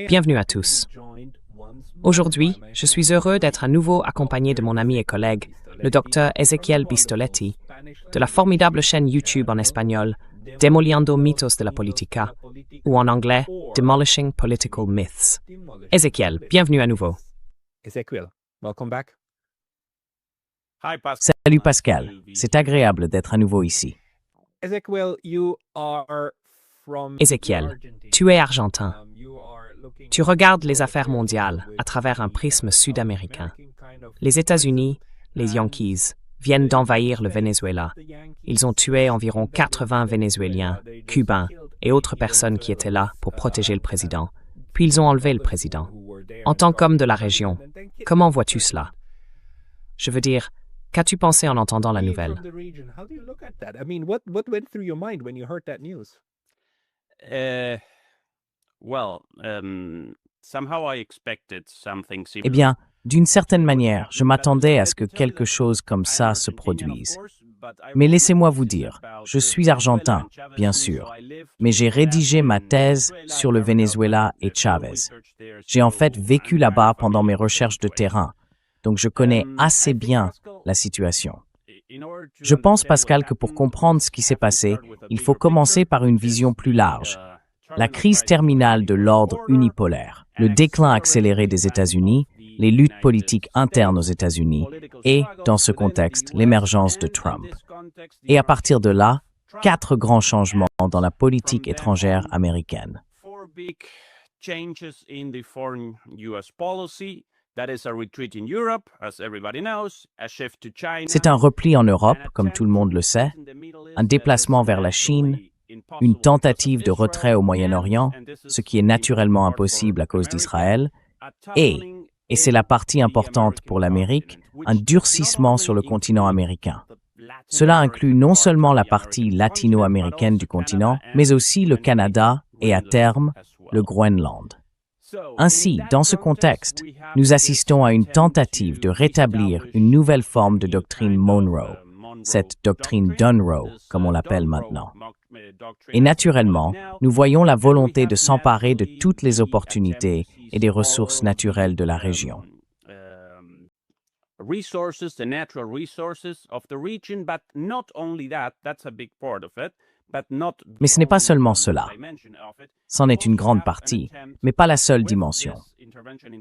Bienvenue à tous. Aujourd'hui, je suis heureux d'être à nouveau accompagné de mon ami et collègue, le docteur Ezequiel Bistoletti, de la formidable chaîne YouTube en espagnol Demoliendo mitos de la política, ou en anglais Demolishing Political Myths. Ezequiel, bienvenue à nouveau. Salut Pascal, c'est agréable d'être à nouveau ici. Ezequiel, tu es argentin. Tu regardes les affaires mondiales à travers un prisme sud-américain. Les États-Unis, les Yankees, viennent d'envahir le Venezuela. Ils ont tué environ 80 Vénézuéliens, Cubains et autres personnes qui étaient là pour protéger le président. Puis ils ont enlevé le président. En tant qu'homme de la région, comment vois-tu cela? Je veux dire, qu'as-tu pensé en entendant la nouvelle? Eh bien, d'une certaine manière, je m'attendais à ce que quelque chose comme ça se produise. Mais laissez-moi vous dire, je suis argentin, bien sûr, mais j'ai rédigé ma thèse sur le Venezuela et Chavez. J'ai en fait vécu là-bas pendant mes recherches de terrain, donc je connais assez bien la situation. Je pense, Pascal, que pour comprendre ce qui s'est passé, il faut commencer par une vision plus large. La crise terminale de l'ordre unipolaire, le déclin accéléré des États-Unis, les luttes politiques internes aux États-Unis et, dans ce contexte, l'émergence de Trump. Et à partir de là, 4 grands changements dans la politique étrangère américaine. C'est un repli en Europe, comme tout le monde le sait, un déplacement vers la Chine, une tentative de retrait au Moyen-Orient, ce qui est naturellement impossible à cause d'Israël, et c'est la partie importante pour l'Amérique, un durcissement sur le continent américain. Cela inclut non seulement la partie latino-américaine du continent, mais aussi le Canada et, à terme, le Groenland. Ainsi, dans ce contexte, nous assistons à une tentative de rétablir une nouvelle forme de doctrine Monroe, cette doctrine Dunroe, comme on l'appelle maintenant. Et naturellement, nous voyons la volonté de s'emparer de toutes les opportunités et des ressources naturelles de la région. Mais ce n'est pas seulement cela. C'en est une grande partie, mais pas la seule dimension.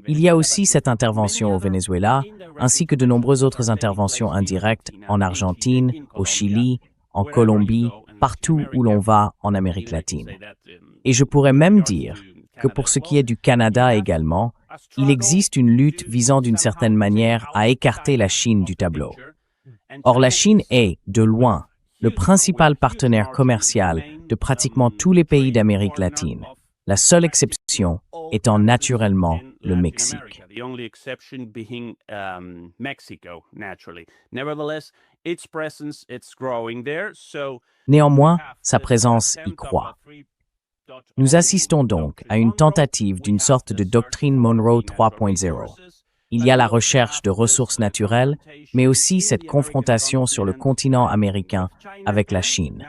Il y a aussi cette intervention au Venezuela, ainsi que de nombreuses autres interventions indirectes en Argentine, au Chili, en Colombie, partout où l'on va en Amérique latine. Et je pourrais même dire que pour ce qui est du Canada également, il existe une lutte visant d'une certaine manière à écarter la Chine du tableau. Or, la Chine est, de loin, le principal partenaire commercial de pratiquement tous les pays d'Amérique latine, la seule exception étant naturellement le Mexique. Néanmoins, sa présence y croît. Nous assistons donc à une tentative d'une sorte de doctrine Monroe 3.0. Il y a la recherche de ressources naturelles, mais aussi cette confrontation sur le continent américain avec la Chine.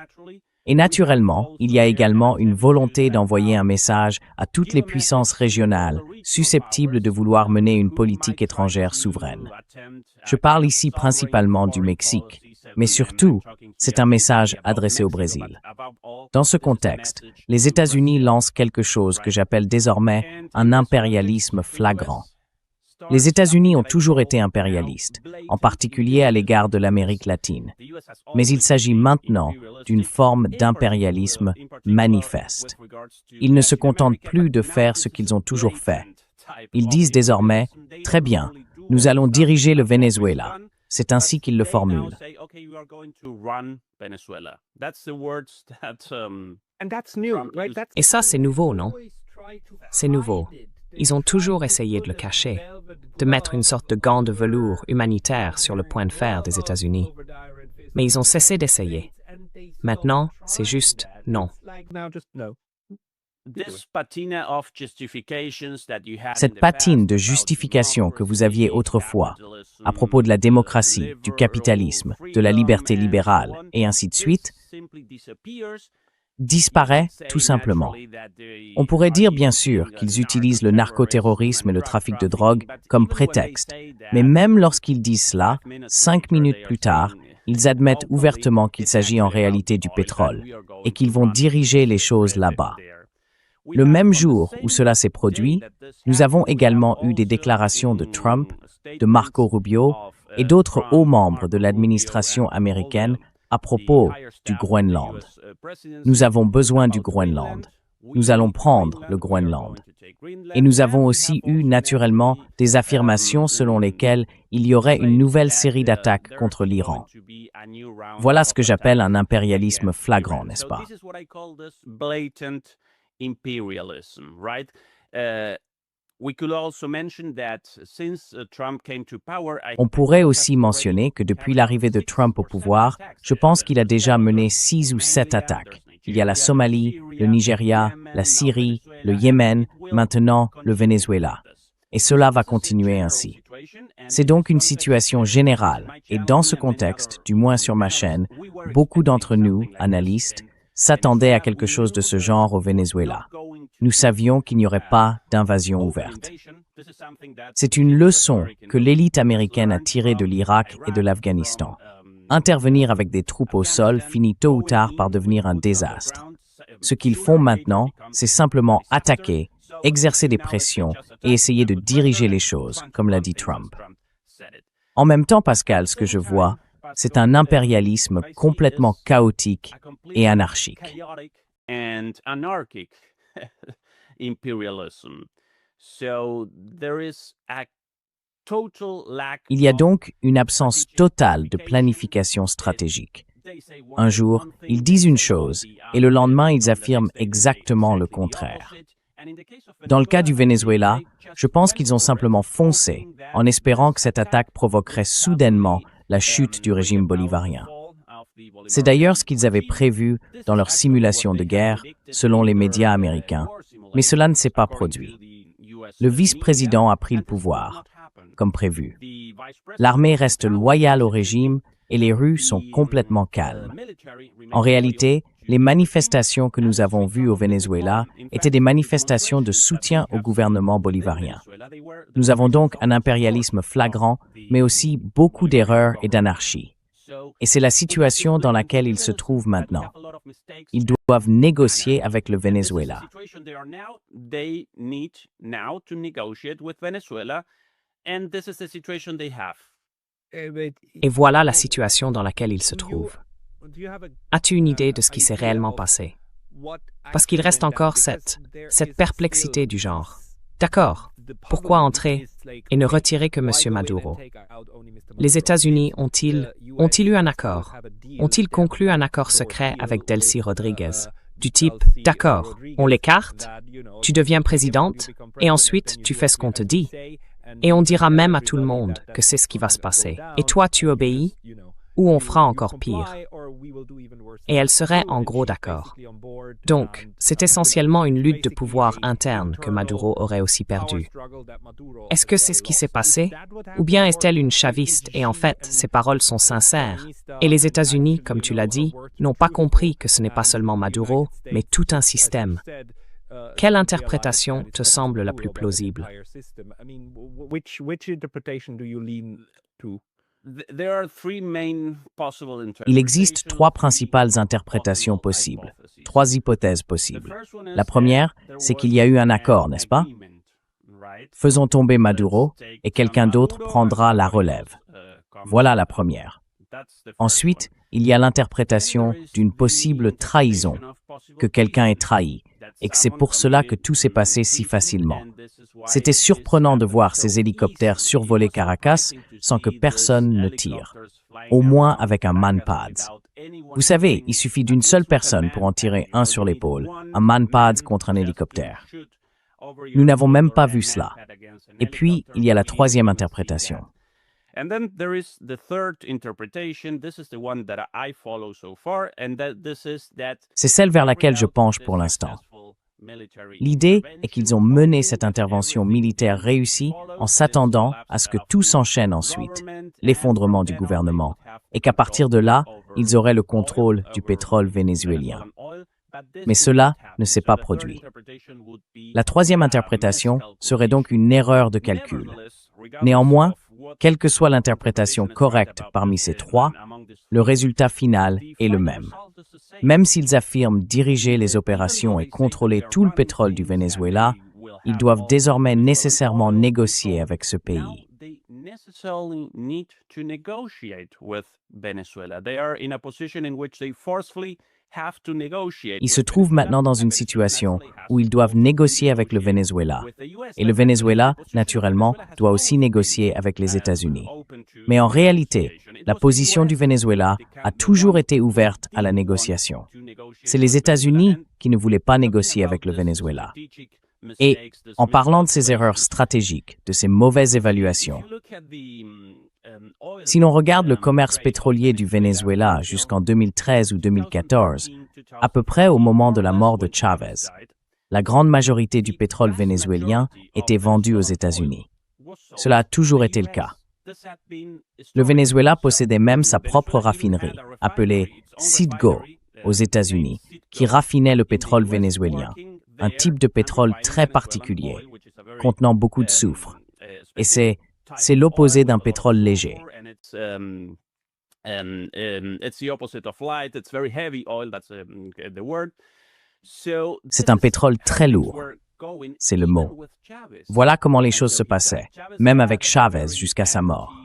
Et naturellement, il y a également une volonté d'envoyer un message à toutes les puissances régionales susceptibles de vouloir mener une politique étrangère souveraine. Je parle ici principalement du Mexique, mais surtout, c'est un message adressé au Brésil. Dans ce contexte, les États-Unis lancent quelque chose que j'appelle désormais un impérialisme flagrant. Les États-Unis ont toujours été impérialistes, en particulier à l'égard de l'Amérique latine. Mais il s'agit maintenant d'une forme d'impérialisme manifeste. Ils ne se contentent plus de faire ce qu'ils ont toujours fait. Ils disent désormais, « Très bien, nous allons diriger le Venezuela ». C'est ainsi qu'ils le formulent. Et ça, c'est nouveau, non? C'est nouveau. Ils ont toujours essayé de le cacher, de mettre une sorte de gant de velours humanitaire sur le point de fer des États-Unis. Mais ils ont cessé d'essayer. Maintenant, c'est juste non. Cette patine de justification que vous aviez autrefois, à propos de la démocratie, du capitalisme, de la liberté libérale, et ainsi de suite, disparaît tout simplement. On pourrait dire bien sûr qu'ils utilisent le narcoterrorisme et le trafic de drogue comme prétexte, mais même lorsqu'ils disent cela, 5 minutes plus tard, ils admettent ouvertement qu'il s'agit en réalité du pétrole et qu'ils vont diriger les choses là-bas. Le même jour où cela s'est produit, nous avons également eu des déclarations de Trump, de Marco Rubio et d'autres hauts membres de l'administration américaine à propos du Groenland. Nous avons besoin du Groenland. Nous allons prendre le Groenland. Et nous avons aussi eu naturellement des affirmations selon lesquelles il y aurait une nouvelle série d'attaques contre l'Iran. Voilà ce que j'appelle un impérialisme flagrant, n'est-ce pas? On pourrait aussi mentionner que depuis l'arrivée de Trump au pouvoir, je pense qu'il a déjà mené 6 ou 7 attaques. Il y a la Somalie, le Nigeria, la Syrie, le Yémen, maintenant le Venezuela. Et cela va continuer ainsi. C'est donc une situation générale, et dans ce contexte, du moins sur ma chaîne, beaucoup d'entre nous, analystes, s'attendaient à quelque chose de ce genre au Venezuela. Nous savions qu'il n'y aurait pas d'invasion ouverte. C'est une leçon que l'élite américaine a tirée de l'Irak et de l'Afghanistan. Intervenir avec des troupes au sol finit tôt ou tard par devenir un désastre. Ce qu'ils font maintenant, c'est simplement attaquer, exercer des pressions et essayer de diriger les choses, comme l'a dit Trump. En même temps, Pascal, ce que je vois, c'est un impérialisme complètement chaotique et anarchique. Il y a donc une absence totale de planification stratégique. Un jour, ils disent une chose et le lendemain, ils affirment exactement le contraire. Dans le cas du Venezuela, je pense qu'ils ont simplement foncé en espérant que cette attaque provoquerait soudainement la chute du régime bolivarien. C'est d'ailleurs ce qu'ils avaient prévu dans leur simulation de guerre, selon les médias américains, mais cela ne s'est pas produit. Le vice-président a pris le pouvoir, comme prévu. L'armée reste loyale au régime et les rues sont complètement calmes. En réalité, les manifestations que nous avons vues au Venezuela étaient des manifestations de soutien au gouvernement bolivarien. Nous avons donc un impérialisme flagrant, mais aussi beaucoup d'erreurs et d'anarchie. Et c'est la situation dans laquelle ils se trouvent maintenant. Ils doivent négocier avec le Venezuela. Et voilà la situation dans laquelle ils se trouvent. As-tu une idée de ce qui s'est réellement passé? Parce qu'il reste encore cette perplexité du genre. D'accord, pourquoi entrer et ne retirer que M. Maduro? Les États-Unis ont-ils eu un accord? Ont-ils conclu un accord secret avec Delcy Rodriguez? Du type, d'accord, on l'écarte, tu deviens présidente, et ensuite tu fais ce qu'on te dit. Et on dira même à tout le monde que c'est ce qui va se passer. Et toi, tu obéis, ou on fera encore pire. Et elle serait en gros d'accord. Donc, c'est essentiellement une lutte de pouvoir interne que Maduro aurait aussi perdue. Est-ce que c'est ce qui s'est passé? Ou bien est-elle une chaviste et en fait, ses paroles sont sincères? Et les États-Unis, comme tu l'as dit, n'ont pas compris que ce n'est pas seulement Maduro, mais tout un système. Quelle interprétation te semble la plus plausible? Il existe 3 principales interprétations possibles, 3 hypothèses possibles. La première, c'est qu'il y a eu un accord, n'est-ce pas? Faisons tomber Maduro et quelqu'un d'autre prendra la relève. Voilà la première. Ensuite, il y a l'interprétation d'une possible trahison, que quelqu'un ait trahi, et que c'est pour cela que tout s'est passé si facilement. C'était surprenant de voir ces hélicoptères survoler Caracas sans que personne ne tire, au moins avec un manpads. Vous savez, il suffit d'une seule personne pour en tirer un sur l'épaule, un manpads contre un hélicoptère. Nous n'avons même pas vu cela. Et puis, il y a la troisième interprétation. C'est celle vers laquelle je penche pour l'instant. L'idée est qu'ils ont mené cette intervention militaire réussie en s'attendant à ce que tout s'enchaîne ensuite, l'effondrement du gouvernement, et qu'à partir de là, ils auraient le contrôle du pétrole vénézuélien. mais cela ne s'est pas produit. La troisième interprétation serait donc une erreur de calcul. Néanmoins, quelle que soit l'interprétation correcte parmi ces trois, le résultat final est le même. Même s'ils affirment diriger les opérations et contrôler tout le pétrole du Venezuela, ils doivent désormais nécessairement négocier avec ce pays. Ils se trouvent maintenant dans une situation où ils doivent négocier avec le Venezuela. Et le Venezuela, naturellement, doit aussi négocier avec les États-Unis. Mais en réalité, la position du Venezuela a toujours été ouverte à la négociation. C'est les États-Unis qui ne voulaient pas négocier avec le Venezuela. Et en parlant de ces erreurs stratégiques, de ces mauvaises évaluations, si l'on regarde le commerce pétrolier du Venezuela jusqu'en 2013 ou 2014, à peu près au moment de la mort de Chavez, la grande majorité du pétrole vénézuélien était vendu aux États-Unis. Cela a toujours été le cas. Le Venezuela possédait même sa propre raffinerie, appelée Citgo, aux États-Unis, qui raffinait le pétrole vénézuélien, un type de pétrole très particulier, contenant beaucoup de soufre. Et c'est l'opposé d'un pétrole léger. C'est un pétrole très lourd. C'est le mot. Voilà comment les choses se passaient, même avec Chavez jusqu'à sa mort.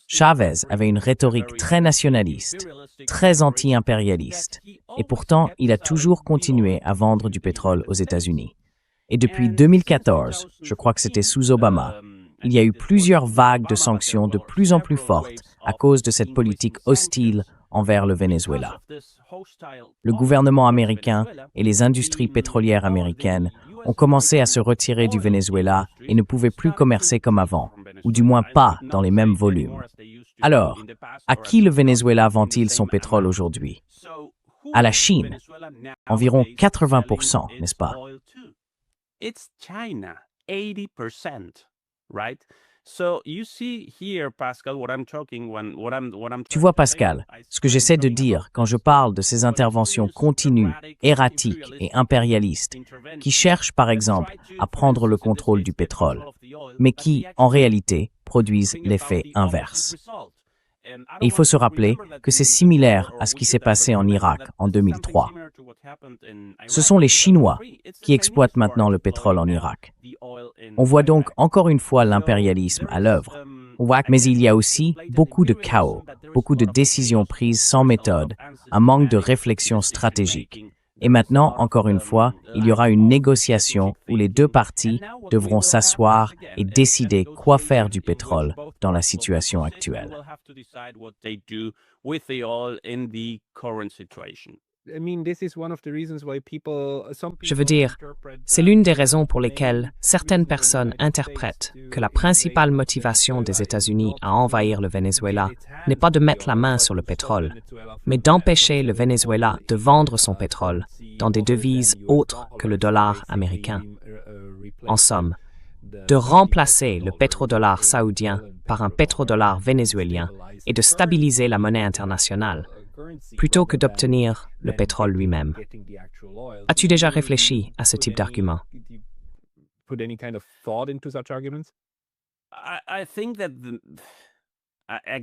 Chavez avait une rhétorique très nationaliste, très anti-impérialiste, et pourtant il a toujours continué à vendre du pétrole aux États-Unis. Et depuis 2014, je crois que c'était sous Obama, il y a eu plusieurs vagues de sanctions de plus en plus fortes à cause de cette politique hostile envers le Venezuela. Le gouvernement américain et les industries pétrolières américaines ont commencé à se retirer du Venezuela et ne pouvaient plus commercer comme avant, ou du moins pas dans les mêmes volumes. Alors, à qui le Venezuela vend-il son pétrole aujourd'hui? À la Chine, environ 80%, n'est-ce pas? Tu vois, Pascal, ce que j'essaie de dire quand je parle de ces interventions continues, erratiques et impérialistes, qui cherchent par exemple à prendre le contrôle du pétrole, mais qui, en réalité, produisent l'effet inverse. Et il faut se rappeler que c'est similaire à ce qui s'est passé en Irak en 2003. Ce sont les Chinois qui exploitent maintenant le pétrole en Irak. On voit donc encore une fois l'impérialisme à l'œuvre. Mais il y a aussi beaucoup de chaos, beaucoup de décisions prises sans méthode, un manque de réflexion stratégique. Et maintenant, encore une fois, il y aura une négociation où les deux parties devront s'asseoir et décider quoi faire du pétrole dans la situation actuelle. Je veux dire, c'est l'une des raisons pour lesquelles certaines personnes interprètent que la principale motivation des États-Unis à envahir le Venezuela n'est pas de mettre la main sur le pétrole, mais d'empêcher le Venezuela de vendre son pétrole dans des devises autres que le dollar américain. En somme, de remplacer le pétrodollar saoudien par un pétrodollar vénézuélien et de stabiliser la monnaie internationale, plutôt que d'obtenir le pétrole lui-même. As-tu déjà réfléchi à ce type d'argument?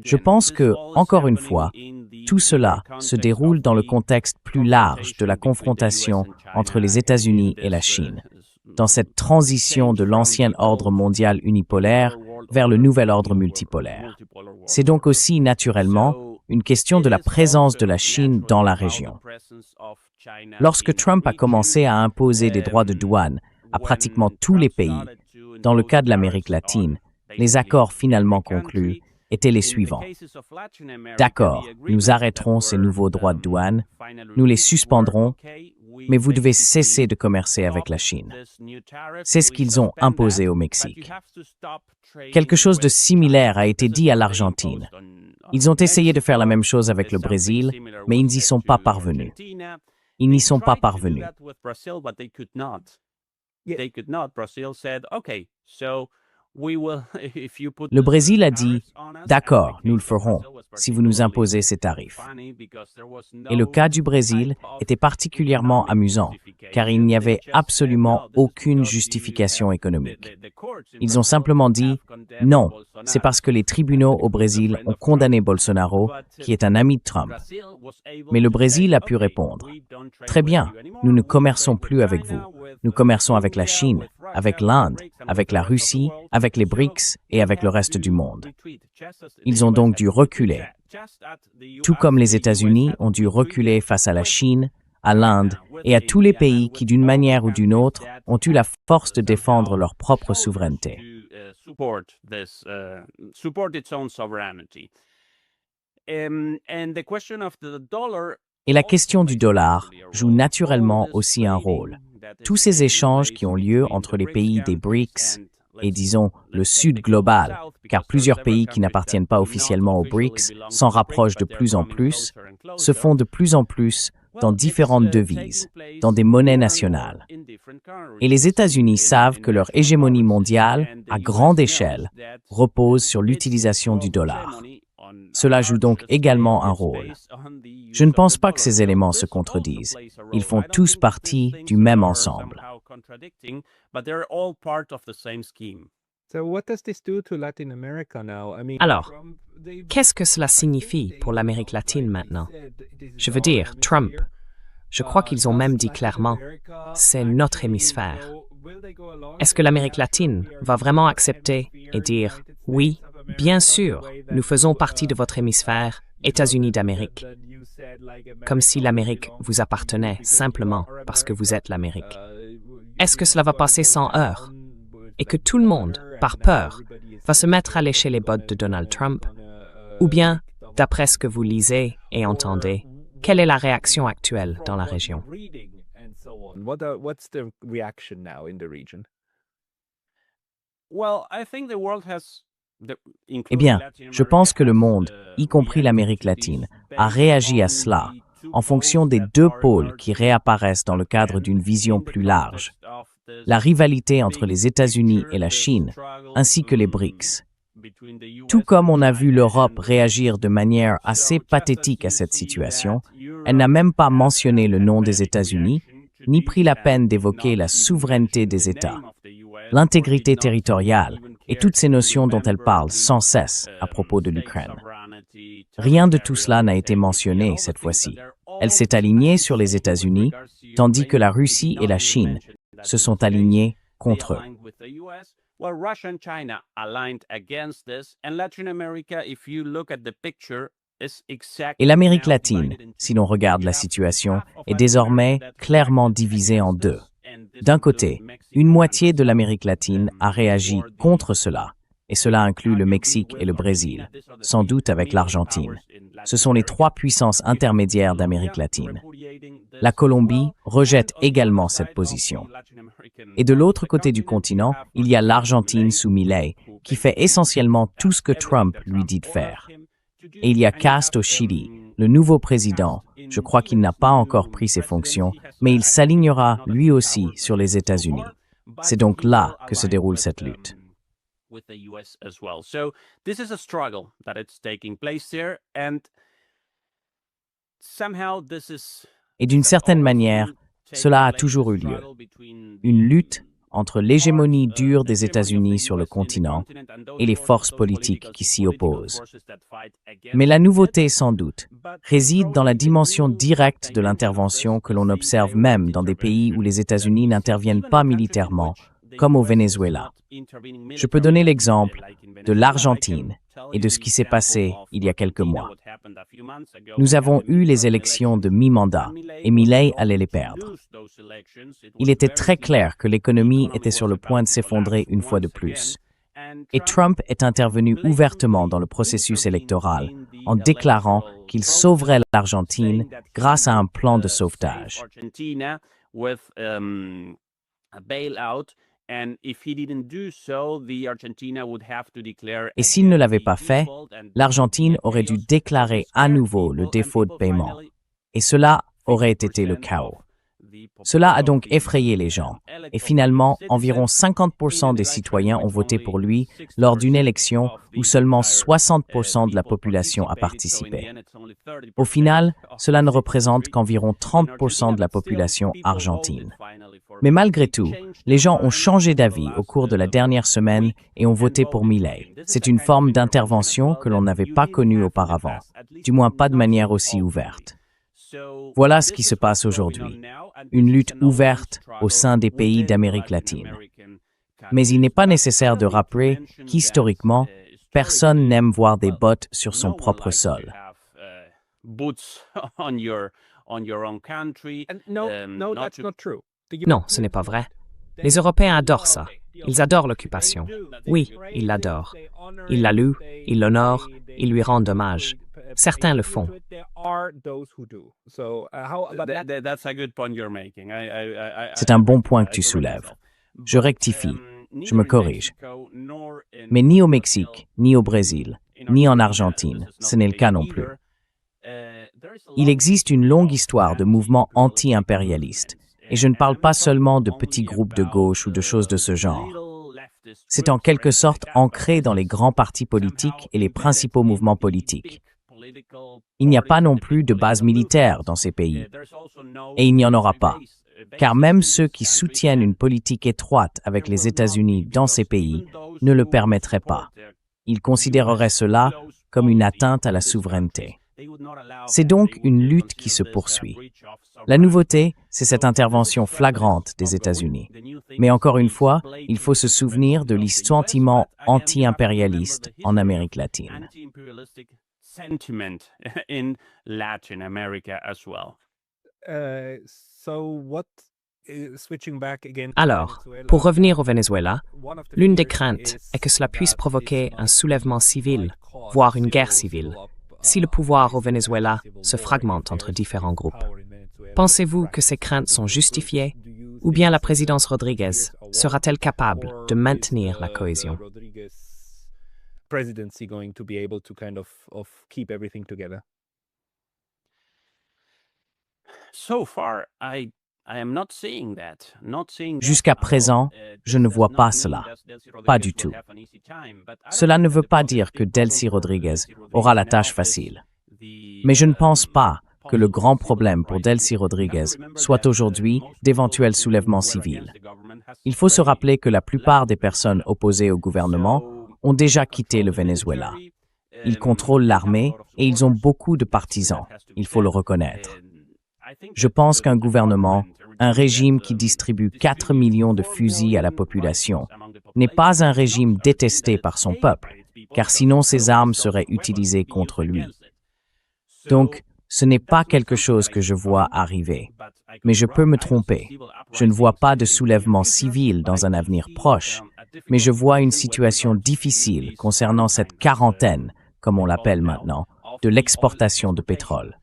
Je pense que, encore une fois, tout cela se déroule dans le contexte plus large de la confrontation entre les États-Unis et la Chine, dans cette transition de l'ancien ordre mondial unipolaire vers le nouvel ordre multipolaire. C'est donc aussi, naturellement, une question de la présence de la Chine dans la région. Lorsque Trump a commencé à imposer des droits de douane à pratiquement tous les pays, dans le cas de l'Amérique latine, les accords finalement conclus étaient les suivants. D'accord, nous arrêterons ces nouveaux droits de douane, nous les suspendrons, mais vous devez cesser de commercer avec la Chine. C'est ce qu'ils ont imposé au Mexique. Quelque chose de similaire a été dit à l'Argentine. Ils ont essayé de faire la même chose avec le Brésil, mais ils n'y sont pas parvenus. Ils n'y sont pas parvenus. Le Brésil a dit « D'accord, nous le ferons, si vous nous imposez ces tarifs ». Et le cas du Brésil était particulièrement amusant, car il n'y avait absolument aucune justification économique. Ils ont simplement dit « Non, c'est parce que les tribunaux au Brésil ont condamné Bolsonaro, qui est un ami de Trump ». Mais le Brésil a pu répondre « Très bien, nous ne commerçons plus avec vous. Nous commerçons avec la Chine, avec l'Inde, avec la Russie, avec les BRICS et avec le reste du monde. » Ils ont donc dû reculer. Tout comme les États-Unis ont dû reculer face à la Chine, à l'Inde et à tous les pays qui, d'une manière ou d'une autre, ont eu la force de défendre leur propre souveraineté. Et la question du dollar joue naturellement aussi un rôle. Tous ces échanges qui ont lieu entre les pays des BRICS et, disons, le Sud global, car plusieurs pays qui n'appartiennent pas officiellement aux BRICS s'en rapprochent de plus en plus, se font de plus en plus dans différentes devises, dans des monnaies nationales. Et les États-Unis savent que leur hégémonie mondiale, à grande échelle, repose sur l'utilisation du dollar. Cela joue donc également un rôle. Je ne pense pas que ces éléments se contredisent. Ils font tous partie du même ensemble. Alors, qu'est-ce que cela signifie pour l'Amérique latine maintenant? Je veux dire, Trump, je crois qu'ils ont même dit clairement, c'est notre hémisphère. Est-ce que l'Amérique latine va vraiment accepter et dire, oui, bien sûr, nous faisons partie de votre hémisphère, États-Unis d'Amérique, comme si l'Amérique vous appartenait simplement parce que vous êtes l'Amérique? Est-ce que cela va passer sans heurts et que tout le monde, par peur, va se mettre à lécher les bottes de Donald Trump? Ou bien, d'après ce que vous lisez et entendez, quelle est la réaction actuelle dans la région? Eh bien, je pense que le monde, y compris l'Amérique latine, a réagi à cela en fonction des deux pôles qui réapparaissent dans le cadre d'une vision plus large. La rivalité entre les États-Unis et la Chine, ainsi que les BRICS. Tout comme on a vu l'Europe réagir de manière assez pathétique à cette situation, elle n'a même pas mentionné le nom des États-Unis, ni pris la peine d'évoquer la souveraineté des États, l'intégrité territoriale et toutes ces notions dont elle parle sans cesse à propos de l'Ukraine. Rien de tout cela n'a été mentionné cette fois-ci. Elle s'est alignée sur les États-Unis, tandis que la Russie et la Chine se sont alignés contre eux. Et l'Amérique latine, si l'on regarde la situation, est désormais clairement divisée en deux. D'un côté, une moitié de l'Amérique latine a réagi contre cela, et cela inclut le Mexique et le Brésil, sans doute avec l'Argentine. Ce sont les trois puissances intermédiaires d'Amérique latine. La Colombie rejette également cette position. Et de l'autre côté du continent, il y a l'Argentine sous Milei, qui fait essentiellement tout ce que Trump lui dit de faire. Et il y a Cast au Chili, le nouveau président. Je crois qu'il n'a pas encore pris ses fonctions, mais il s'alignera lui aussi sur les États-Unis. C'est donc là que se déroule cette lutte. Et d'une certaine manière, cela a toujours eu lieu. Une lutte entre l'hégémonie dure des États-Unis sur le continent et les forces politiques qui s'y opposent. Mais la nouveauté, sans doute, réside dans la dimension directe de l'intervention que l'on observe même dans des pays où les États-Unis n'interviennent pas militairement, comme au Venezuela. Je peux donner l'exemple de l'Argentine et de ce qui s'est passé il y a quelques mois. Nous avons eu les élections de mi-mandat et Milei allait les perdre. Il était très clair que l'économie était sur le point de s'effondrer une fois de plus. Et Trump est intervenu ouvertement dans le processus électoral en déclarant qu'il sauverait l'Argentine grâce à un plan de sauvetage. Et s'il ne l'avait pas fait, l'Argentine aurait dû déclarer à nouveau le défaut de paiement. Et cela aurait été le chaos. Cela a donc effrayé les gens. Et finalement, environ 50% des citoyens ont voté pour lui lors d'une élection où seulement 60% de la population a participé. Au final, cela ne représente qu'environ 30% de la population argentine. Mais malgré tout, les gens ont changé d'avis au cours de la dernière semaine et ont voté pour Milei. C'est une forme d'intervention que l'on n'avait pas connue auparavant, du moins pas de manière aussi ouverte. Voilà ce qui se passe aujourd'hui, une lutte ouverte au sein des pays d'Amérique latine. Mais il n'est pas nécessaire de rappeler qu'historiquement, personne n'aime voir des bottes sur son propre sol. Non, ce n'est pas vrai. Les Européens adorent ça. Ils adorent l'occupation. Oui, ils l'adorent. Ils la louent, ils l'honorent, ils lui rendent hommage. Certains le font. C'est un bon point que tu soulèves. Je rectifie, je me corrige. Mais ni au Mexique, ni au Brésil, ni en Argentine, ce n'est le cas non plus. Il existe une longue histoire de mouvements anti-impérialistes, et je ne parle pas seulement de petits groupes de gauche ou de choses de ce genre. C'est en quelque sorte ancré dans les grands partis politiques et les principaux mouvements politiques. Il n'y a pas non plus de base militaire dans ces pays, et il n'y en aura pas, car même ceux qui soutiennent une politique étroite avec les États-Unis dans ces pays ne le permettraient pas. Ils considéreraient cela comme une atteinte à la souveraineté. C'est donc une lutte qui se poursuit. La nouveauté, c'est cette intervention flagrante des États-Unis. Mais encore une fois, il faut se souvenir de l'sentiment anti-impérialiste en Amérique latine. Alors, pour revenir au Venezuela, l'une des craintes est que cela puisse provoquer un soulèvement civil, voire une guerre civile, si le pouvoir au Venezuela se fragmente entre différents groupes. Pensez-vous que ces craintes sont justifiées, ou bien la présidence Rodríguez sera-t-elle capable de maintenir la cohésion? Jusqu'à présent, je ne vois pas cela. Pas du tout. Cela ne veut pas dire que Delcy Rodríguez aura la tâche facile. Mais je ne pense pas que le grand problème pour Delcy Rodríguez soit aujourd'hui d'éventuels soulèvements civils. Il faut se rappeler que la plupart des personnes opposées au gouvernement ont déjà quitté le Venezuela. Ils contrôlent l'armée et ils ont beaucoup de partisans, il faut le reconnaître. Je pense qu'un gouvernement, un régime qui distribue 4 millions de fusils à la population, n'est pas un régime détesté par son peuple, car sinon ces armes seraient utilisées contre lui. Donc, ce n'est pas quelque chose que je vois arriver. Mais je peux me tromper. Je ne vois pas de soulèvement civil dans un avenir proche, mais je vois une situation difficile concernant cette quarantaine, comme on l'appelle maintenant, de l'exportation de pétrole.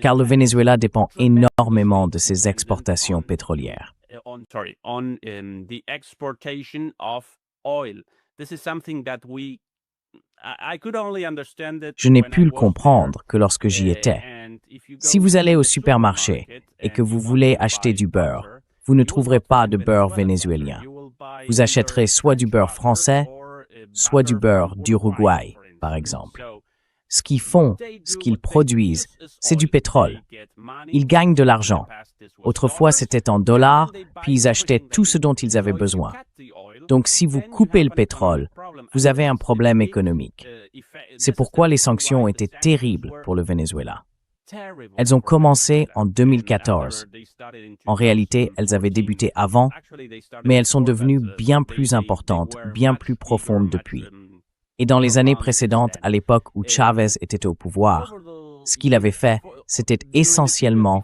Car le Venezuela dépend énormément de ses exportations pétrolières. Je n'ai pu le comprendre que lorsque j'y étais. Si vous allez au supermarché et que vous voulez acheter du beurre, vous ne trouverez pas de beurre vénézuélien. Vous achèterez soit du beurre français, soit du beurre d'Uruguay, par exemple. Ce qu'ils font, ce qu'ils produisent, c'est du pétrole. Ils gagnent de l'argent. Autrefois, c'était en dollars, puis ils achetaient tout ce dont ils avaient besoin. Donc, si vous coupez le pétrole, vous avez un problème économique. C'est pourquoi les sanctions ont été terribles pour le Venezuela. Elles ont commencé en 2014. En réalité, elles avaient débuté avant, mais elles sont devenues bien plus importantes, bien plus profondes depuis. Et dans les années précédentes, à l'époque où Chavez était au pouvoir, ce qu'il avait fait, c'était essentiellement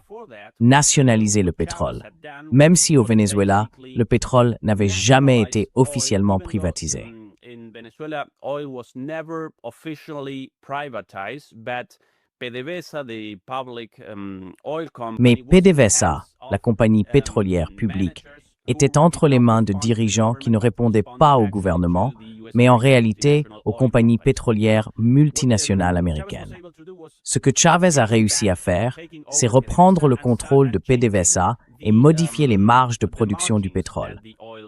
nationaliser le pétrole, même si au Venezuela, le pétrole n'avait jamais été officiellement privatisé. Mais PDVSA, la compagnie pétrolière publique, était entre les mains de dirigeants qui ne répondaient pas au gouvernement, mais en réalité aux compagnies pétrolières multinationales américaines. Ce que Chavez a réussi à faire, c'est reprendre le contrôle de PDVSA et modifié les marges de production du pétrole.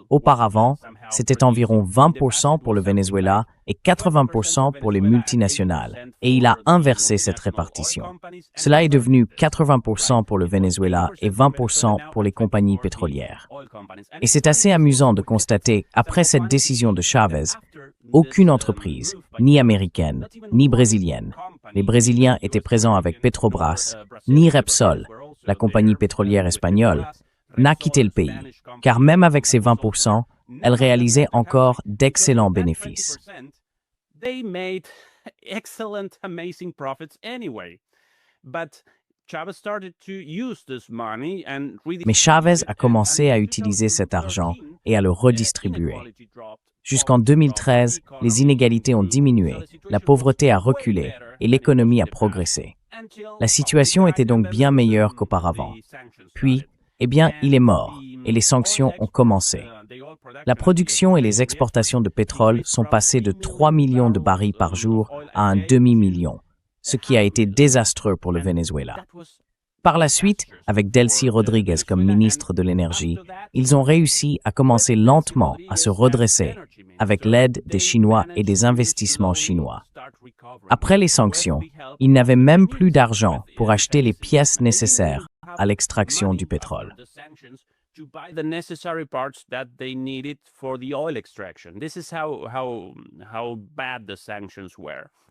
Auparavant, c'était environ 20% pour le Venezuela et 80% pour les multinationales, et il a inversé cette répartition. Cela est devenu 80% pour le Venezuela et 20% pour les compagnies pétrolières. Et c'est assez amusant de constater, après cette décision de Chavez, aucune entreprise, ni américaine, ni brésilienne, les Brésiliens étaient présents avec Petrobras, ni Repsol, la compagnie pétrolière espagnole, n'a quitté le pays, car même avec ses 20%, elle réalisait encore d'excellents bénéfices. Mais Chavez a commencé à utiliser cet argent et à le redistribuer. Jusqu'en 2013, les inégalités ont diminué, la pauvreté a reculé et l'économie a progressé. La situation était donc bien meilleure qu'auparavant. Puis, il est mort et les sanctions ont commencé. La production et les exportations de pétrole sont passées de 3 millions de barils par jour à un demi-million, ce qui a été désastreux pour le Venezuela. Par la suite, avec Delcy Rodriguez comme ministre de l'Énergie, ils ont réussi à commencer lentement à se redresser avec l'aide des Chinois et des investissements chinois. Après les sanctions, ils n'avaient même plus d'argent pour acheter les pièces nécessaires à l'extraction du pétrole.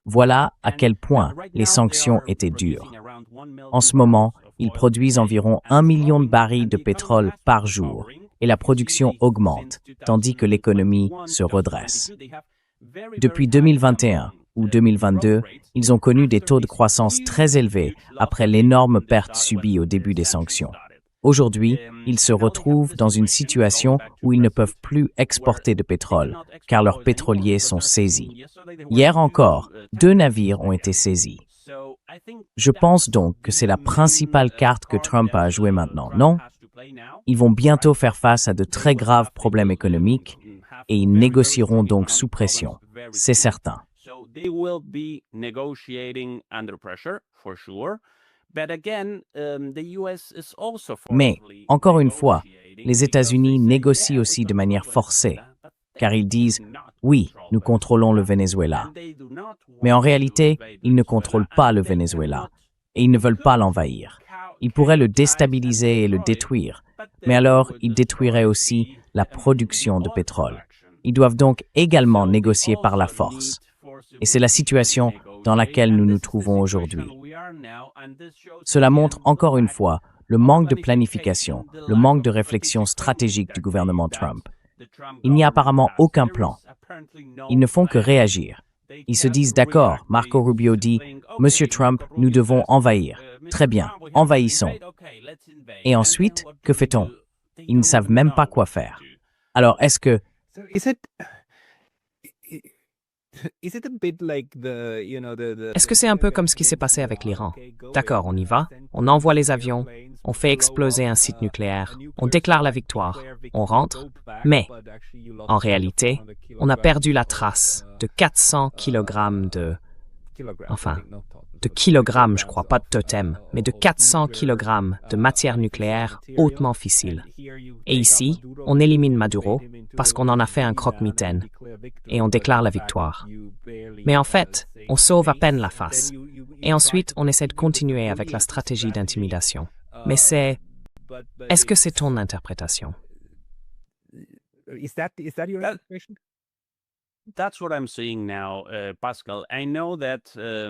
Voilà à quel point les sanctions étaient dures. En ce moment, ils produisent environ 1 million de barils de pétrole par jour et la production augmente, tandis que l'économie se redresse. Depuis 2021 ou 2022, ils ont connu des taux de croissance très élevés après l'énorme perte subie au début des sanctions. Aujourd'hui, ils se retrouvent dans une situation où ils ne peuvent plus exporter de pétrole, car leurs pétroliers sont saisis. Hier encore, 2 navires ont été saisis. Je pense donc que c'est la principale carte que Trump a à jouer maintenant, non? Ils vont bientôt faire face à de très graves problèmes économiques et ils négocieront donc sous pression, c'est certain. Mais, encore une fois, les États-Unis négocient aussi de manière forcée, car ils disent « Oui, nous contrôlons le Venezuela ». Mais en réalité, ils ne contrôlent pas le Venezuela, et ils ne veulent pas l'envahir. Ils pourraient le déstabiliser et le détruire, mais alors ils détruiraient aussi la production de pétrole. Ils doivent donc également négocier par la force. Et c'est la situation dans laquelle nous nous trouvons aujourd'hui. Cela montre encore une fois le manque de planification, le manque de réflexion stratégique du gouvernement Trump. Il n'y a apparemment aucun plan. Ils ne font que réagir. Ils se disent d'accord, Marco Rubio dit « Monsieur Trump, nous devons envahir. Très bien, envahissons. » Et ensuite, que fait-on? Ils ne savent même pas quoi faire. Alors, est-ce que... Est-ce que c'est un peu comme ce qui s'est passé avec l'Iran? D'accord, on y va, on envoie les avions, on fait exploser un site nucléaire, on déclare la victoire, on rentre, mais en réalité, on a perdu la trace de 400 kilogrammes de kilogrammes, je crois, pas de totem, mais de 400 kilogrammes de matière nucléaire hautement fissile. Et ici, on élimine Maduro parce qu'on en a fait un croque-mitaine et on déclare la victoire. Mais en fait, on sauve à peine la face. Et ensuite, on essaie de continuer avec la stratégie d'intimidation. Mais est-ce que c'est ton interprétation?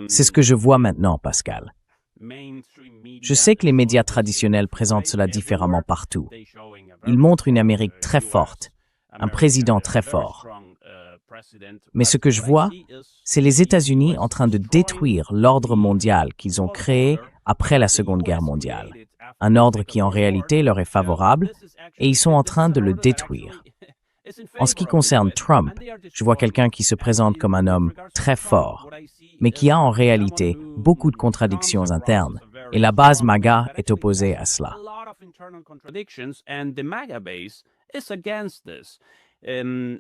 C'est ce que je vois maintenant, Pascal. Je sais que les médias traditionnels présentent cela différemment partout. Ils montrent une Amérique très forte, un président très fort. Mais ce que je vois, c'est les États-Unis en train de détruire l'ordre mondial qu'ils ont créé après la Seconde Guerre mondiale. Un ordre qui en réalité leur est favorable, et ils sont en train de le détruire. En ce qui concerne Trump, je vois quelqu'un qui se présente comme un homme très fort, mais qui a en réalité beaucoup de contradictions internes, et la base MAGA est opposée à cela. Et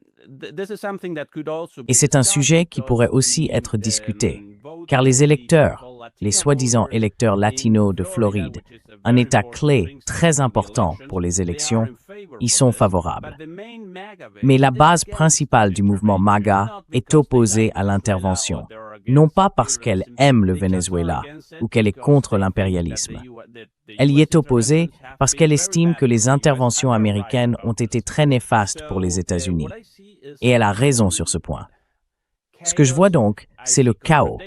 c'est un sujet qui pourrait aussi être discuté, car les électeurs, les soi-disant électeurs latinos de Floride, un État clé très important pour les élections, y sont favorables. Mais la base principale du mouvement MAGA est opposée à l'intervention, non pas parce qu'elle aime le Venezuela ou qu'elle est contre l'impérialisme. Elle y est opposée parce qu'elle estime que les interventions américaines ont été très néfastes pour les États-Unis. Et elle a raison sur ce point. Ce que je vois donc, c'est le chaos.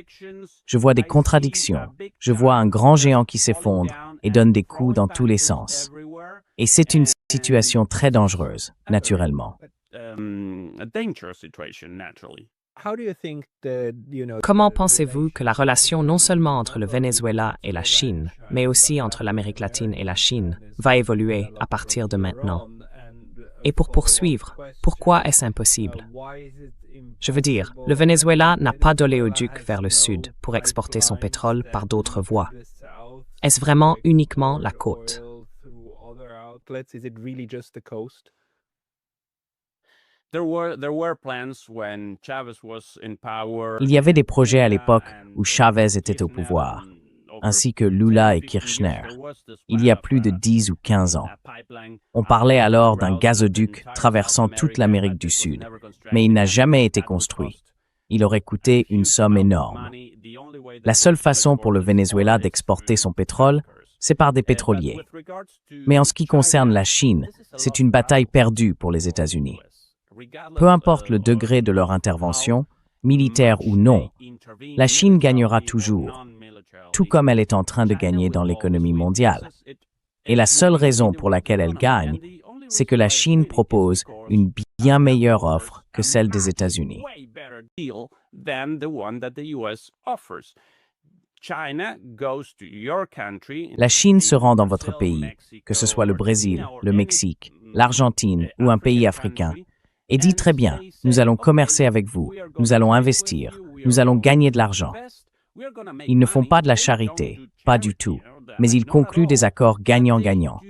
Je vois des contradictions. Je vois un grand géant qui s'effondre et donne des coups dans tous les sens. Et c'est une situation très dangereuse, naturellement. Comment pensez-vous que la relation non seulement entre le Venezuela et la Chine, mais aussi entre l'Amérique latine et la Chine, va évoluer à partir de maintenant? Et pour poursuivre, pourquoi est-ce impossible? Je veux dire, le Venezuela n'a pas d'oléoduc vers le sud pour exporter son pétrole par d'autres voies. Est-ce vraiment uniquement la côte? Il y avait des projets à l'époque où Chavez était au pouvoir, ainsi que Lula et Kirchner, il y a plus de 10 ou 15 ans. On parlait alors d'un gazoduc traversant toute l'Amérique du Sud, mais il n'a jamais été construit. Il aurait coûté une somme énorme. La seule façon pour le Venezuela d'exporter son pétrole, c'est par des pétroliers. Mais en ce qui concerne la Chine, c'est une bataille perdue pour les États-Unis. Peu importe le degré de leur intervention, militaire ou non, la Chine gagnera toujours, tout comme elle est en train de gagner dans l'économie mondiale. Et la seule raison pour laquelle elle gagne, c'est que la Chine propose une bien meilleure offre que celle des États-Unis. La Chine se rend dans votre pays, que ce soit le Brésil, le Mexique, l'Argentine ou un pays africain, et dit très bien, nous allons commercer avec vous, nous allons investir, nous allons gagner de l'argent. Ils ne font pas de la charité, pas du tout, mais ils concluent des accords gagnant-gagnant.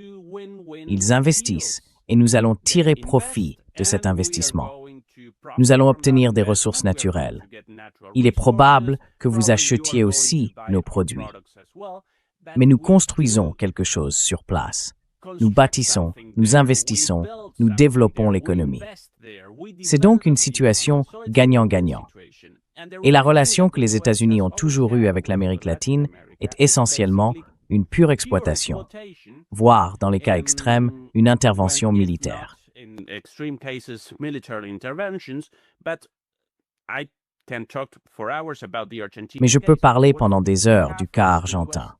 Ils investissent et nous allons tirer profit de cet investissement. Nous allons obtenir des ressources naturelles. Il est probable que vous achetiez aussi nos produits. Mais nous construisons quelque chose sur place. Nous bâtissons, nous investissons, nous développons l'économie. C'est donc une situation gagnant-gagnant. Et la relation que les États-Unis ont toujours eue avec l'Amérique latine est essentiellement une pure exploitation, voire, dans les cas extrêmes, une intervention militaire. Mais je peux parler pendant des heures du cas argentin.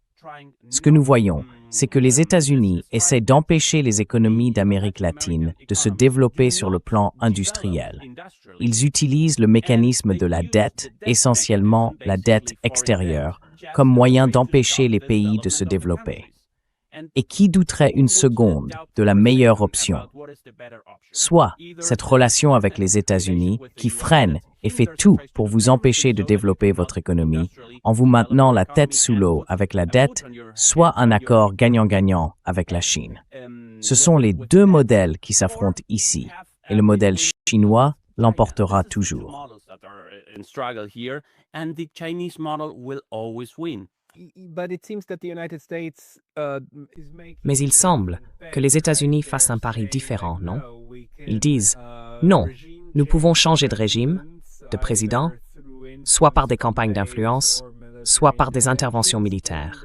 Ce que nous voyons, c'est que les États-Unis essaient d'empêcher les économies d'Amérique latine de se développer sur le plan industriel. Ils utilisent le mécanisme de la dette, essentiellement la dette extérieure, comme moyen d'empêcher les pays de se développer. Et qui douterait une seconde de la meilleure option? Soit cette relation avec les États-Unis qui freine et fait tout pour vous empêcher de développer votre économie en vous maintenant la tête sous l'eau avec la dette, soit un accord gagnant-gagnant avec la Chine. Ce sont les deux modèles qui s'affrontent ici, et le modèle chinois l'emportera toujours. Mais il semble que les États-Unis fassent un pari différent, non? Ils disent « Non, nous pouvons changer de régime, de président, soit par des campagnes d'influence, soit par des interventions militaires.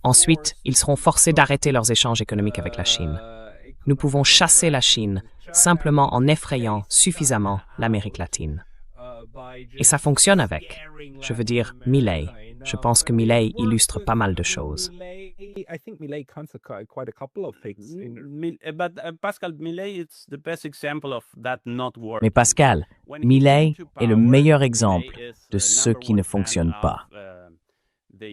Ensuite, ils seront forcés d'arrêter leurs échanges économiques avec la Chine. Nous pouvons chasser la Chine simplement en effrayant suffisamment l'Amérique latine. » Et ça fonctionne avec, je veux dire, Milei. Je pense que Milei illustre pas mal de choses. Mais Pascal, Milei est le meilleur exemple de ce qui ne fonctionne pas.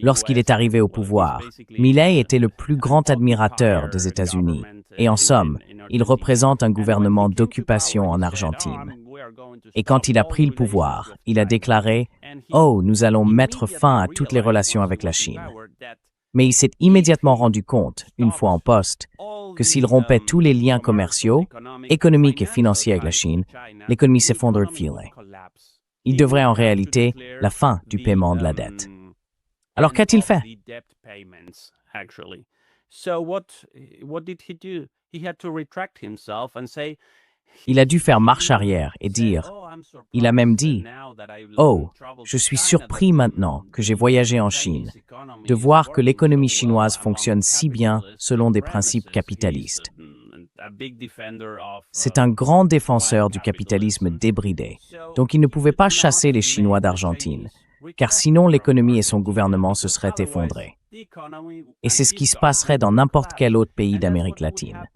Lorsqu'il est arrivé au pouvoir, Milei était le plus grand admirateur des États-Unis. Et en somme, il représente un gouvernement d'occupation en Argentine. Et quand il a pris le pouvoir, il a déclaré « Oh, nous allons mettre fin à toutes les relations avec la Chine ». Mais il s'est immédiatement rendu compte, une fois en poste, que s'il rompait tous les liens commerciaux, économiques et financiers avec la Chine, l'économie s'effondre de filer. Il devrait en réalité la fin du paiement de la dette. Alors qu'a-t-il fait? Il a dû faire marche arrière et dire, il a même dit, « Oh, je suis surpris maintenant que j'ai voyagé en Chine, de voir que l'économie chinoise fonctionne si bien selon des principes capitalistes. » C'est un grand défenseur du capitalisme débridé, donc il ne pouvait pas chasser les Chinois d'Argentine, car sinon l'économie et son gouvernement se seraient effondrés. Et c'est ce qui se passerait dans n'importe quel autre pays d'Amérique latine.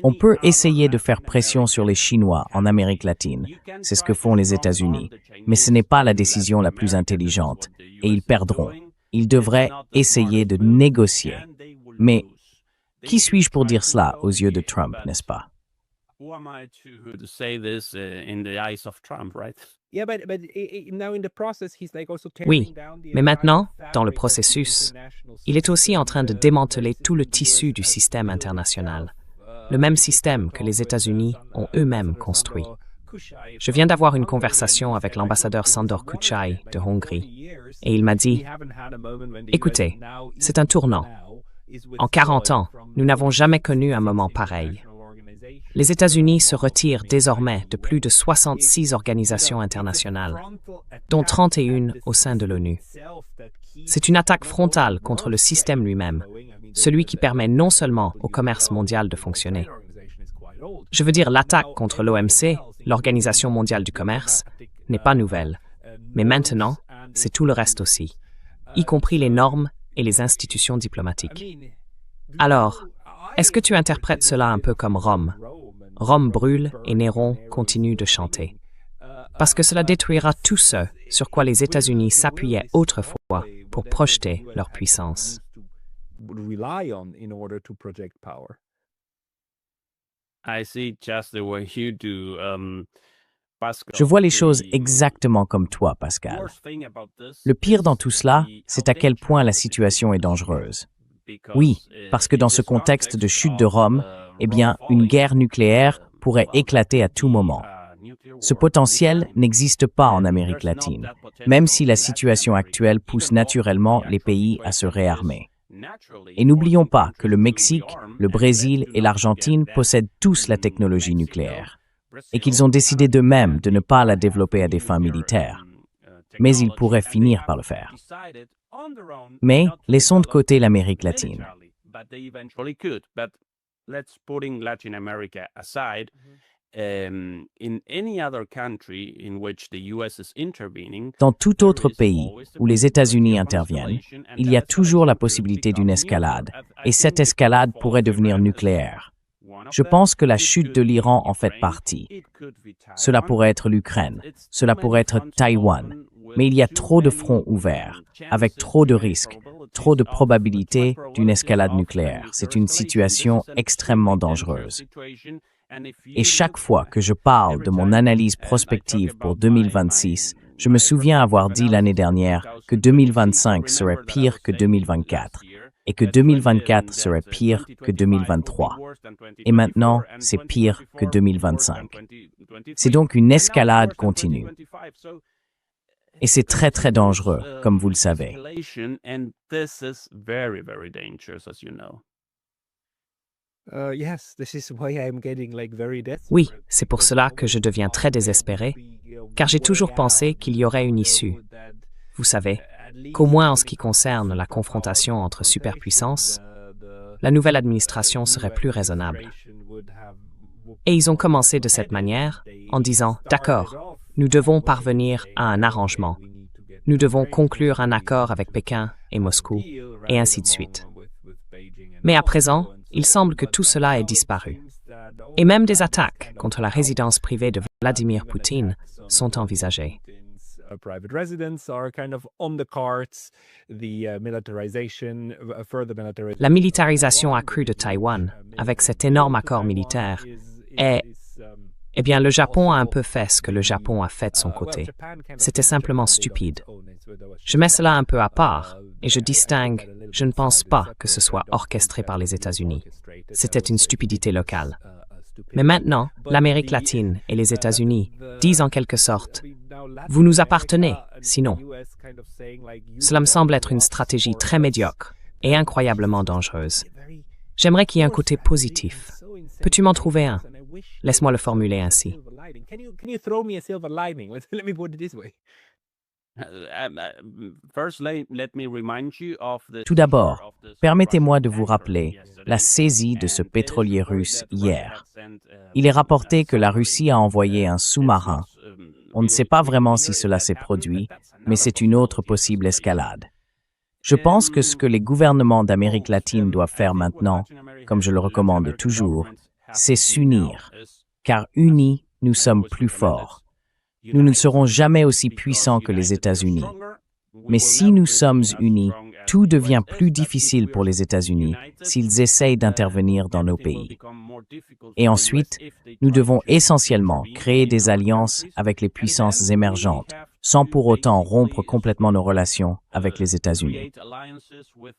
On peut essayer de faire pression sur les Chinois en Amérique latine, c'est ce que font les États-Unis, mais ce n'est pas la décision la plus intelligente, et ils perdront. Ils devraient essayer de négocier. Mais qui suis-je pour dire cela aux yeux de Trump, n'est-ce pas? Oui, mais maintenant, dans le processus, il est aussi en train de démanteler tout le tissu du système international, le même système que les États-Unis ont eux-mêmes construit. Je viens d'avoir une conversation avec l'ambassadeur Sándor Kuchai de Hongrie, et il m'a dit « Écoutez, c'est un tournant. En 40 ans, nous n'avons jamais connu un moment pareil. Les États-Unis se retirent désormais de plus de 66 organisations internationales, dont 31 au sein de l'ONU. C'est une attaque frontale contre le système lui-même, celui qui permet non seulement au commerce mondial de fonctionner. Je veux dire, l'attaque contre l'OMC, l'Organisation mondiale du commerce, n'est pas nouvelle, mais maintenant, c'est tout le reste aussi, y compris les normes et les institutions diplomatiques. Alors, est-ce que tu interprètes cela un peu comme Rome? Rome brûle et Néron continue de chanter. Parce que cela détruira tout ce sur quoi les États-Unis s'appuyaient autrefois pour projeter leur puissance. Je vois les choses exactement comme toi, Pascal. Le pire dans tout cela, c'est à quel point la situation est dangereuse. Oui, parce que dans ce contexte de chute de Rome, eh bien, une guerre nucléaire pourrait éclater à tout moment. Ce potentiel n'existe pas en Amérique latine, même si la situation actuelle pousse naturellement les pays à se réarmer. Et n'oublions pas que le Mexique, le Brésil et l'Argentine possèdent tous la technologie nucléaire, et qu'ils ont décidé d'eux-mêmes de ne pas la développer à des fins militaires. Mais ils pourraient finir par le faire. Mais laissons de côté l'Amérique latine. Dans tout autre pays où les États-Unis interviennent, il y a toujours la possibilité d'une escalade, et cette escalade pourrait devenir nucléaire. Je pense que la chute de l'Iran en fait partie. Cela pourrait être l'Ukraine, cela pourrait être Taïwan, mais il y a trop de fronts ouverts, avec trop de risques, trop de probabilités d'une escalade nucléaire. C'est une situation extrêmement dangereuse. Et chaque fois que je parle de mon analyse prospective pour 2026, je me souviens avoir dit l'année dernière que 2025 serait pire que 2024 et que 2024 serait pire que 2023. Et maintenant, c'est pire que 2025. C'est donc une escalade continue. Et c'est très très dangereux, comme vous le savez. Oui, c'est pour cela que je deviens très désespéré, car j'ai toujours pensé qu'il y aurait une issue. Vous savez, qu'au moins en ce qui concerne la confrontation entre superpuissances, la nouvelle administration serait plus raisonnable. Et ils ont commencé de cette manière, en disant « D'accord, nous devons parvenir à un arrangement. Nous devons conclure un accord avec Pékin et Moscou, et ainsi de suite. » Mais à présent, il semble que tout cela ait disparu. Et même des attaques contre la résidence privée de Vladimir Poutine sont envisagées. La militarisation accrue de Taïwan, avec cet énorme accord militaire, est... Eh bien, le Japon a un peu fait ce que le Japon a fait de son côté. C'était simplement stupide. Je mets cela un peu à part, et je distingue Je ne pense pas que ce soit orchestré par les États-Unis. C'était une stupidité locale. Mais maintenant, l'Amérique latine et les États-Unis disent en quelque sorte « Vous nous appartenez, sinon ». Cela me semble être une stratégie très médiocre et incroyablement dangereuse. J'aimerais qu'il y ait un côté positif. Peux-tu m'en trouver un? Laisse-moi le formuler ainsi. Tout d'abord, permettez-moi de vous rappeler la saisie de ce pétrolier russe hier. Il est rapporté que la Russie a envoyé un sous-marin. On ne sait pas vraiment si cela s'est produit, mais c'est une autre possible escalade. Je pense que ce que les gouvernements d'Amérique latine doivent faire maintenant, comme je le recommande toujours, c'est s'unir, car unis, nous sommes plus forts. Nous ne serons jamais aussi puissants que les États-Unis. Mais si nous sommes unis, tout devient plus difficile pour les États-Unis s'ils essayent d'intervenir dans nos pays. Et ensuite, nous devons essentiellement créer des alliances avec les puissances émergentes, sans pour autant rompre complètement nos relations avec les États-Unis.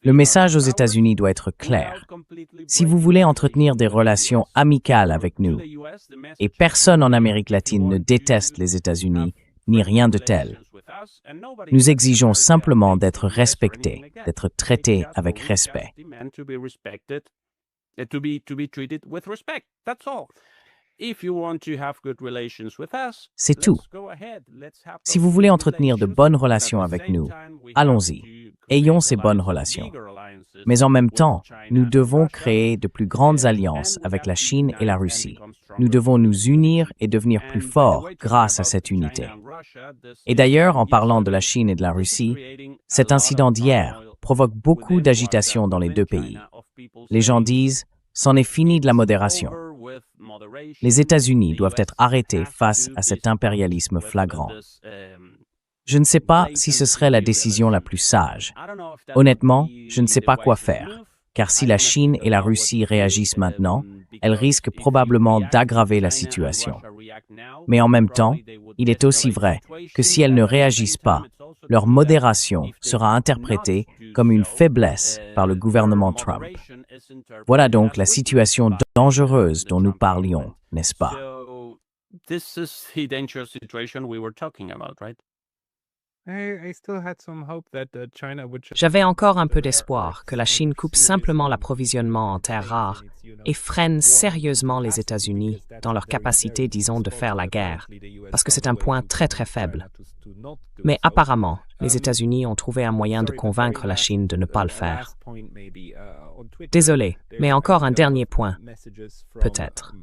Le message aux États-Unis doit être clair. Si vous voulez entretenir des relations amicales avec nous, et personne en Amérique latine ne déteste les États-Unis, ni rien de tel, nous exigeons simplement d'être respectés, d'être traités avec respect. C'est tout. Si vous voulez entretenir de bonnes relations avec nous, allons-y. Ayons ces bonnes relations. Mais en même temps, nous devons créer de plus grandes alliances avec la Chine et la Russie. Nous devons nous unir et devenir plus forts grâce à cette unité. Et d'ailleurs, en parlant de la Chine et de la Russie, cet incident d'hier provoque beaucoup d'agitation dans les deux pays. Les gens disent « c'en est fini de la modération ». Les États-Unis doivent être arrêtés face à cet impérialisme flagrant. Je ne sais pas si ce serait la décision la plus sage. Honnêtement, je ne sais pas quoi faire, car si la Chine et la Russie réagissent maintenant, elles risquent probablement d'aggraver la situation. Mais en même temps, il est aussi vrai que si elles ne réagissent pas, leur modération sera interprétée comme une faiblesse par le gouvernement Trump. Voilà donc la situation dangereuse dont nous parlions, n'est-ce pas? J'avais encore un peu d'espoir que la Chine coupe simplement l'approvisionnement en terres rares et freine sérieusement les États-Unis dans leur capacité, disons, de faire la guerre, parce que c'est un point très très faible. Mais apparemment, les États-Unis ont trouvé un moyen de convaincre la Chine de ne pas le faire. Désolé, mais encore un dernier point, peut-être.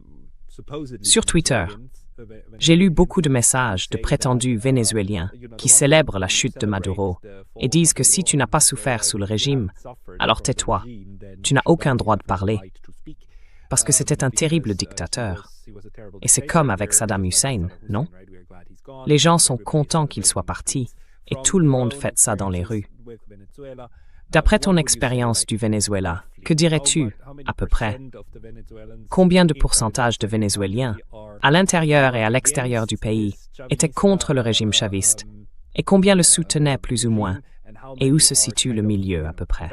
Sur Twitter, j'ai lu beaucoup de messages de prétendus Vénézuéliens qui célèbrent la chute de Maduro et disent que si tu n'as pas souffert sous le régime, alors tais-toi. Tu n'as aucun droit de parler. Parce que c'était un terrible dictateur. Et c'est comme avec Saddam Hussein, non? Les gens sont contents qu'il soit parti et tout le monde fête ça dans les rues. D'après ton expérience du Venezuela, que dirais-tu, à peu près? Combien de pourcentage de Vénézuéliens, à l'intérieur et à l'extérieur du pays, étaient contre le régime chaviste? Et combien le soutenaient plus ou moins? Et où se situe le milieu, à peu près?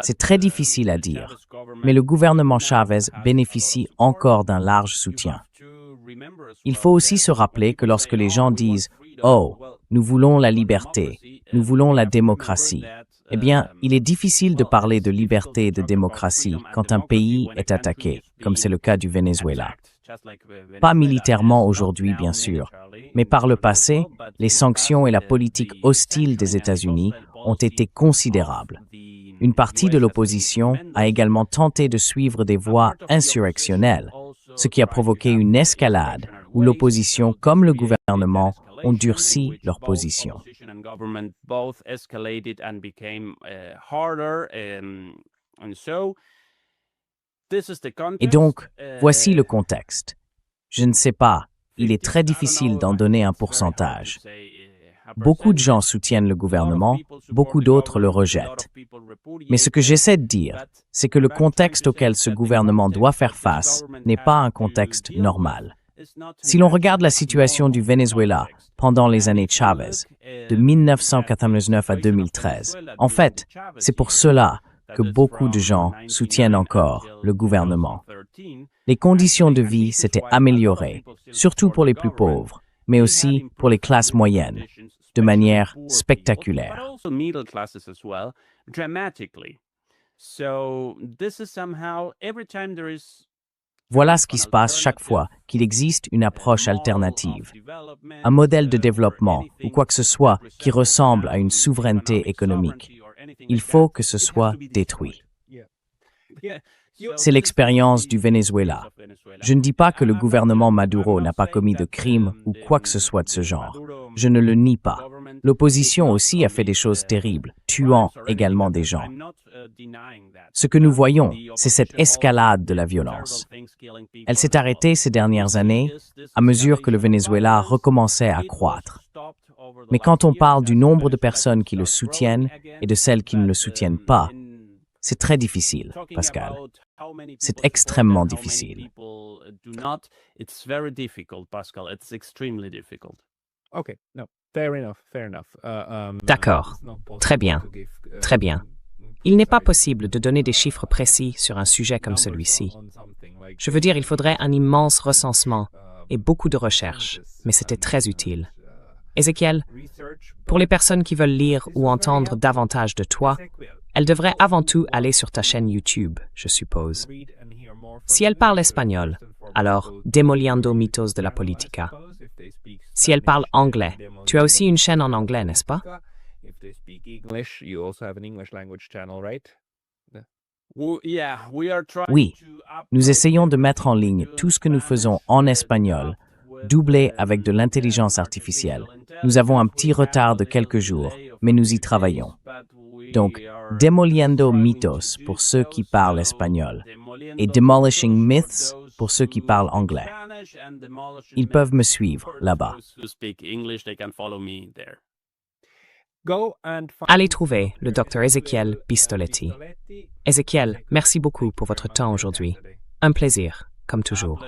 C'est très difficile à dire, mais le gouvernement Chavez bénéficie encore d'un large soutien. Il faut aussi se rappeler que lorsque les gens disent « Oh, nous voulons la liberté, nous voulons la démocratie », eh bien, il est difficile de parler de liberté et de démocratie quand un pays est attaqué, comme c'est le cas du Venezuela. Pas militairement aujourd'hui, bien sûr, mais par le passé, les sanctions et la politique hostile des États-Unis ont été considérables. Une partie de l'opposition a également tenté de suivre des voies insurrectionnelles, ce qui a provoqué une escalade où l'opposition comme le gouvernement ont durci leur position. Et donc, voici le contexte. Je ne sais pas, il est très difficile d'en donner un pourcentage. Beaucoup de gens soutiennent le gouvernement, beaucoup d'autres le rejettent. Mais ce que j'essaie de dire, c'est que le contexte auquel ce gouvernement doit faire face n'est pas un contexte normal. Si l'on regarde la situation du Venezuela pendant les années Chavez, de 1999 à 2013, en fait, c'est pour cela que beaucoup de gens soutiennent encore le gouvernement. Les conditions de vie s'étaient améliorées, surtout pour les plus pauvres, mais aussi pour les classes moyennes, de manière spectaculaire. Voilà ce qui se passe chaque fois qu'il existe une approche alternative, un modèle de développement ou quoi que ce soit qui ressemble à une souveraineté économique. Il faut que ce soit détruit. C'est l'expérience du Venezuela. Je ne dis pas que le gouvernement Maduro n'a pas commis de crimes ou quoi que ce soit de ce genre. Je ne le nie pas. L'opposition aussi a fait des choses terribles, tuant également des gens. Ce que nous voyons, c'est cette escalade de la violence. Elle s'est arrêtée ces dernières années à mesure que le Venezuela recommençait à croître. Mais quand on parle du nombre de personnes qui le soutiennent et de celles qui ne le soutiennent pas, c'est très difficile, Pascal. C'est extrêmement difficile. D'accord. Très bien. Très bien. Il n'est pas possible de donner des chiffres précis sur un sujet comme celui-ci. Je veux dire, il faudrait un immense recensement et beaucoup de recherches, mais c'était très utile. Ézéchiel, pour les personnes qui veulent lire ou entendre davantage de toi, elles devraient avant tout aller sur ta chaîne YouTube, je suppose. Si elles parlent espagnol, alors Demoliendo mitos de la política. Si elles parlent anglais, tu as aussi une chaîne en anglais, n'est-ce pas? Oui, nous essayons de mettre en ligne tout ce que nous faisons en espagnol, doublé avec de l'intelligence artificielle. Nous avons un petit retard de quelques jours, mais nous y travaillons. Donc, Demoliendo mitos pour ceux qui parlent espagnol et Demolishing myths pour ceux qui parlent anglais. Ils peuvent me suivre là-bas. Allez trouver le Dr Ézéchiel Pistoletti. Ézéchiel, merci beaucoup pour votre temps aujourd'hui. Un plaisir, comme toujours.